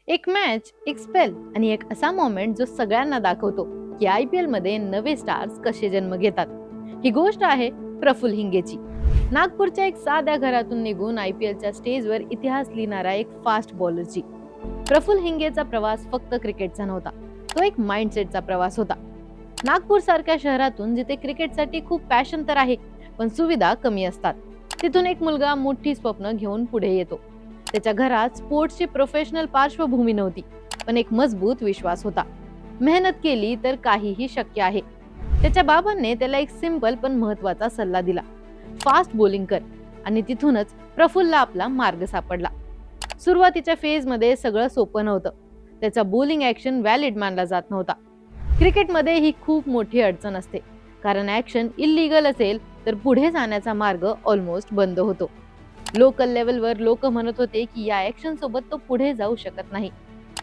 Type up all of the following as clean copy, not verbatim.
एक मॅच, एक स्पेल आणि एक असा मोमेंट जो सगळ्यांना दाखवतो की IPL मध्ये नवे स्टार्स कसे जन्म घेतात. ही गोष्ट आहे प्रफुल्ल हिंगेची. नागपूरच्या एक साध्या घरातून निघून IPLच्या स्टेजवर इतिहास लिहिणारा एक फास्ट बॉलरची. प्रफुल्ल हिंगेचा प्रवास फक्त क्रिकेटचा नव्हता, तो एक माइंडसेटचा प्रवास होता. नागपूर सारख्या शहरातून जिथे क्रिकेटसाठी खूप पॅशन तर आहे पण सुविधा कमी असतात, तिथून एक मुलगा मोठी स्वप्न घेऊन पुढे येतो. त्याच्या घरात स्पोर्ट्सची प्रोफेशनल पार्श्वभूमी नव्हती, पण एक मजबूत विश्वास होता. मेहनत केली तर काहीही शक्य आहे. त्याच्या बाबांनी त्याला एक सिंपल पण महत्वाचा सल्ला दिला, फास्ट बॉलिंग कर. आणि तिथूनच प्रफुल्लला आपला मार्ग सापडला. सुरुवातीच्या फेज मध्ये सगळं सोपं नव्हतं. त्याचा बॉलिंग ऍक्शन व्हॅलिड मानला जात नव्हता. क्रिकेटमध्ये ही खूप मोठी अडचण असते, कारण ऍक्शन इल्लीगल असेल तर पुढे जाण्याचा मार्ग ऑलमोस्ट बंद होतो. लोकल लेवलवर लोक म्हणत होते की या ऍक्शन सोबत तो पुढे जाऊ शकत नाही.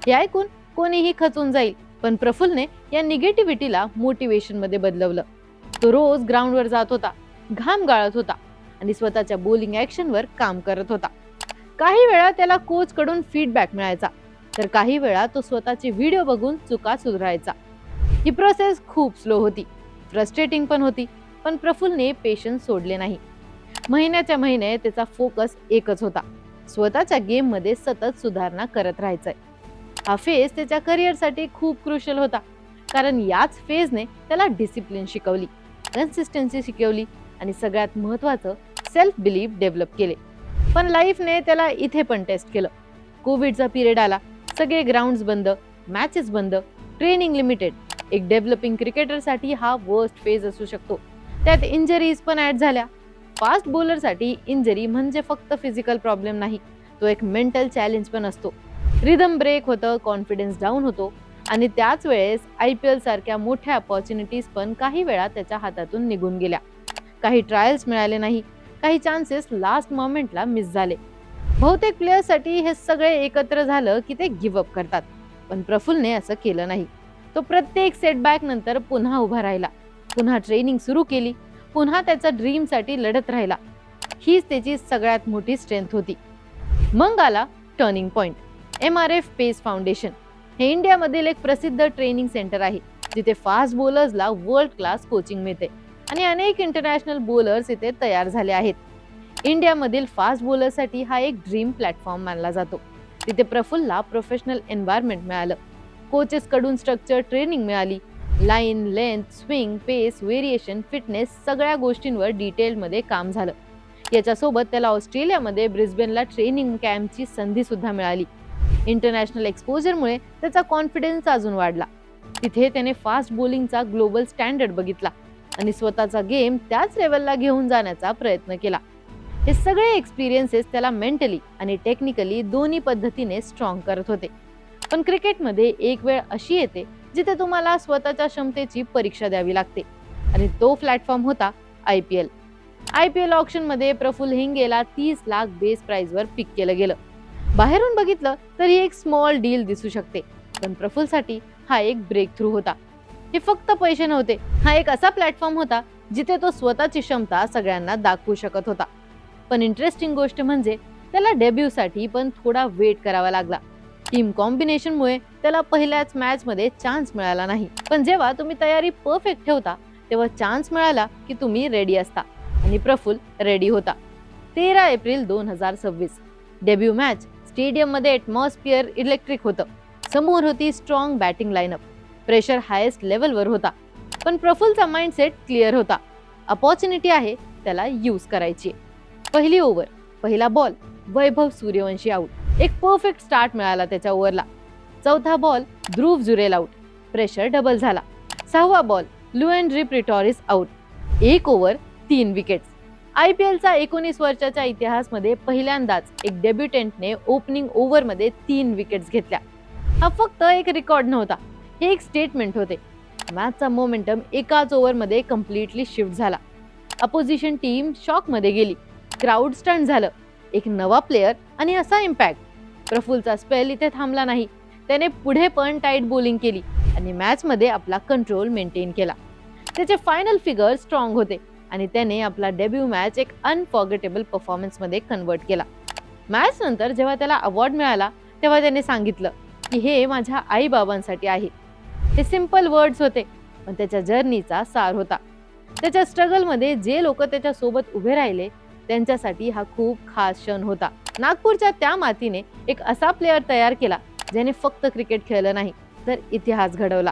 हे ऐकून कोणीही खचून जाईल, पण प्रफुल्लने या निगेटिव्हिटीला मोटिवेशन मध्ये बदलवलं. तो रोज ग्राउंडवर जात होता, घाम गाळत होता आणि स्वतःच्या बॉलिंग ऍक्शनवर काम करत होता. काही वेळा त्याला कोच कडून फीडबॅक मिळायचा, तर काही वेळा तो स्वतःचे व्हिडिओ बघून चुका सुधारायचा. ही प्रोसेस खूप स्लो होती, फ्रस्ट्रेटिंग पण होती, पण प्रफुल्लने पेशन्स सोडले नाही. महिन्याच्या महिने त्याचा फोकस एकच होता, स्वतःच्या गेम मध्ये सतत सुधारणा करत राहायचंय. हा फेज त्याच्या करिअरसाठी खूप क्रुशियल होता, कारण याच फेजने त्याला डिसिप्लिन शिकवली, कन्सिस्टन्सी शिकवली आणि सगळ्यात महत्वाचं सेल्फ बिलीफ डेव्हलप केले. पण लाईफने त्याला इथे पण टेस्ट केलं. कोविडचा पिरियड आला, सगळे ग्राउंड्स बंद, मॅचेस बंद, ट्रेनिंग लिमिटेड. एक डेव्हलपिंग क्रिकेटरसाठी हा वर्स्ट फेज असू शकतो. त्यात इंजरीज पण ऍड झाल्या. फास्ट बॉलरसाठी इंजरी म्हणजे फक्त फिजिकल प्रॉब्लेम नाही, तो एक मेंटल चॅलेंज पण असतो. रिदम ब्रेक होतं, कॉन्फिडन्स डाऊन होतो आणि त्याच वेळेस IPL सारख्या मोठ्या अपॉर्च्युनिटीज पण काही वेळा त्याच्या हातातून निघून गेल्या. काही ट्रायल्स मिळाले नाही, काही चान्सेस लास्ट मोमेंटला मिस झाले. बहुतेक प्लेयर्ससाठी हे सगळे एकत्र झालं की ते गिव्ह अप करतात, पण प्रफुल्लने असं केलं नाही. तो प्रत्येक सेटबॅक नंतर पुन्हा उभा राहिला, पुन्हा ट्रेनिंग सुरू केली, पुन्हा त्याच्या ड्रीम साठी लढत राहिला. हीच त्याची सगळ्यात मोठी स्ट्रेंथ होती. मग आला टर्निंग पॉइंट. MRF पेस फाउंडेशन हे इंडियामधील एक प्रसिद्ध ट्रेनिंग सेंटर आहे, जिथे फास्ट बॉलर्सला वर्ल्ड क्लास कोचिंग मिळते आणि अनेक इंटरनॅशनल बॉलर्स इथे तयार झाले आहेत. इंडियामधील फास्ट बॉलरसाठी हा एक ड्रीम प्लॅटफॉर्म मानला जातो. तिथे प्रफुल्लला प्रोफेशनल एन्व्हायरमेंट मिळालं, कोचेस कडून स्ट्रक्चर ट्रेनिंग मिळाली. लाईन, लेंथ, स्विंग, पेस, व्हेरिएशन, फिटनेस सगळ्या गोष्टींवर डिटेलमध्ये काम झालं. याच्यासोबत त्याला ऑस्ट्रेलियामध्ये ब्रिस्बेनला ट्रेनिंग कॅम्पची संधी सुद्धा मिळाली. इंटरनॅशनल एक्सपोजरमुळे त्याचा कॉन्फिडन्स अजून वाढला. तिथे त्याने फास्ट बॉलिंगचा ग्लोबल स्टँडर्ड बघितला आणि स्वतःचा गेम त्याच लेवलला घेऊन जाण्याचा प्रयत्न केला. हे सगळे एक्सपिरियन्सेस त्याला मेंटली आणि टेक्निकली दोन्ही पद्धतीने स्ट्रॉंग करत होते. पण क्रिकेटमध्ये एक वेळ अशी येते जिथे तुम्हाला स्वतःच्या क्षमतेची परीक्षा द्यावी लागते, आणि तो प्लॅटफॉर्म होता IPL ऑक्शन मध्ये प्रफुल्ल हिंगेला 30 लाख बेस प्राइस वर पिक केलं गेलं. बाहेरून बघितलं तर ही एक स्मॉल डील दिसू शकते, पण प्रफुल्लसाठी हा एक ब्रेक थ्रू होता. हे फक्त पैसे नव्हते, हा एक असा प्लॅटफॉर्म होता जिथे तो स्वतःची क्षमता सगळ्यांना दाखवू शकत होता. पण इंटरेस्टिंग गोष्ट म्हणजे त्याला डेब्यूसाठी पण थोडा वेट करावा लागला. टीम कॉम्बिनेशनमुळे त्याला पहिल्याच मॅच मध्ये चान्स मिळाला नाही. पण जेव्हा तुम्ही तयारी परफेक्ट ठेवता तेव्हा चान्स मिळाला की तुम्ही रेडी असता, आणि प्रफुल्ल रेडी होता. 13 एप्रिल 2026 डेब्यू मॅच. स्टेडियम मध्ये ॲटमॉस्फिअर इलेक्ट्रिक होतं. समोर होती strong batting line-up. Pressure highest लेवलवर होता, पण प्रफुल्लचा माइंडसेट क्लिअर होता. अपॉर्च्युनिटी आहे, त्याला यूज करायची. पहिली ओव्हर, पहिला बॉल, वैभव सूर्यवंशी आउट. एक परफेक्ट स्टार्ट मिळाला त्याच्या ओव्हरला. चौथा बॉल, ध्रुव जुरेल आउट. प्रेशर डबल झाला. 6वा बॉल, लुएन प्रिटॉरिस आउट. एक ओव्हर 3 विकेट्स. IPLचा 19 वर्षाच्या इतिहासमध्ये पहिल्यांदाच एक डेब्युटंटने ओपनिंग ओव्हरमध्ये 3 विकेट्स घेतल्या. हा फक्त एक रेकॉर्ड नव्हता, हे एक स्टेटमेंट होते. मॅचचा मोमेंटम एकाच ओव्हरमध्ये कम्प्लिटली शिफ्ट झाला. अपोजिशन टीम शॉकमध्ये गेली, क्राऊड स्टंट झालं. एक नवा प्लेअर आणि असा इम्पॅक्ट. प्रफुल्लचा स्पेल इथे थांबला नाही, त्याने पुढे पण टाईट बॉलिंग केली आणि मॅच मध्ये आपला कंट्रोल मेंटेन केला. त्याचे फायनल फिगर स्ट्रॉंग होते आणि त्याने आपला डेब्यू मॅच एक अनफॉर्गेटेबल परफॉर्मन्स मध्ये कन्वर्ट केला. मॅच नंतर जेव्हा त्याला अवॉर्ड मिळाला तेव्हा त्याने सांगितलं, की हे माझ्या आई बाबांसाठी आहे. हे सिंपल वर्ड्स होते, पण त्याच्या जर्नीचा सार होता. त्याच्या स्ट्रगलमध्ये जे लोक त्याच्या सोबत उभे राहिले त्यांच्यासाठी हा खूप खास क्षण होता. नागपूरच्या त्या मातीने एक असा प्लेअर तयार केला ज्याने फक्त क्रिकेट खेळलं नाही तर इतिहास घडवला.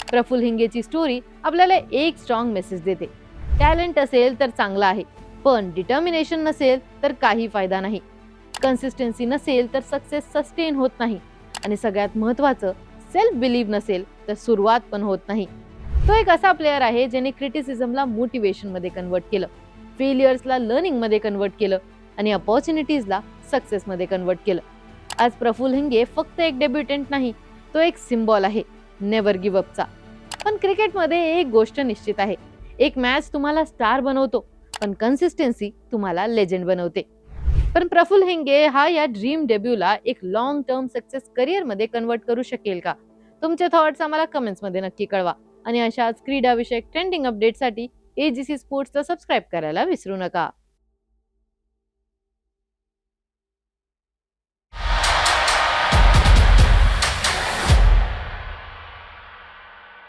प्रफुल्ल हिंगेची स्टोरी आपल्याला एक स्ट्रॉंग मेसेज देते. टॅलेंट असेल तर चांगलं आहे, पण डिटर्मिनेशन नसेल तर काही फायदा नाही. कन्सिस्टन्सी नसेल तर सक्सेस सस्टेन होत नाही, आणि सगळ्यात महत्त्वाचं सेल्फ बिलीव्ह नसेल तर सुरुवात पण होत नाही. तो एक असा प्लेअर आहे ज्याने क्रिटिसिझमला मोटिवेशन मध्ये कन्वर्ट केलं, फेलियर्सला लर्निंग मध्ये कन्वर्ट केलं आणि अपॉर्च्युनिटीजला सक्सेस मध्ये कन्वर्ट केलं. आज प्रफुल्ल हिंगे फक्त एक डेब्युटंट नाही, तो एक सिम्बॉल आहे नेव्हर गिव्ह अपचा. पण क्रिकेटमध्ये एक गोष्ट निश्चित आहे, एक मॅच तुम्हाला स्टार बनवतो, पण कन्सिस्टन्सी तुम्हाला लेजेंड बनवते. पण प्रफुल्ल हिंगे हा या ड्रीम डेब्यूला एक लॉंग टर्म सक्सेस करिअर मध्ये कन्वर्ट करू शकेल का? तुमचे थॉट्स आम्हाला कमेंट्स मध्ये नक्की कळवा. आणि अशाच क्रीडा विषयक ट्रेंडिंग अपडेटसाठी AGC स्पोर्ट्सला सबस्क्राईब करायला विसरू नका.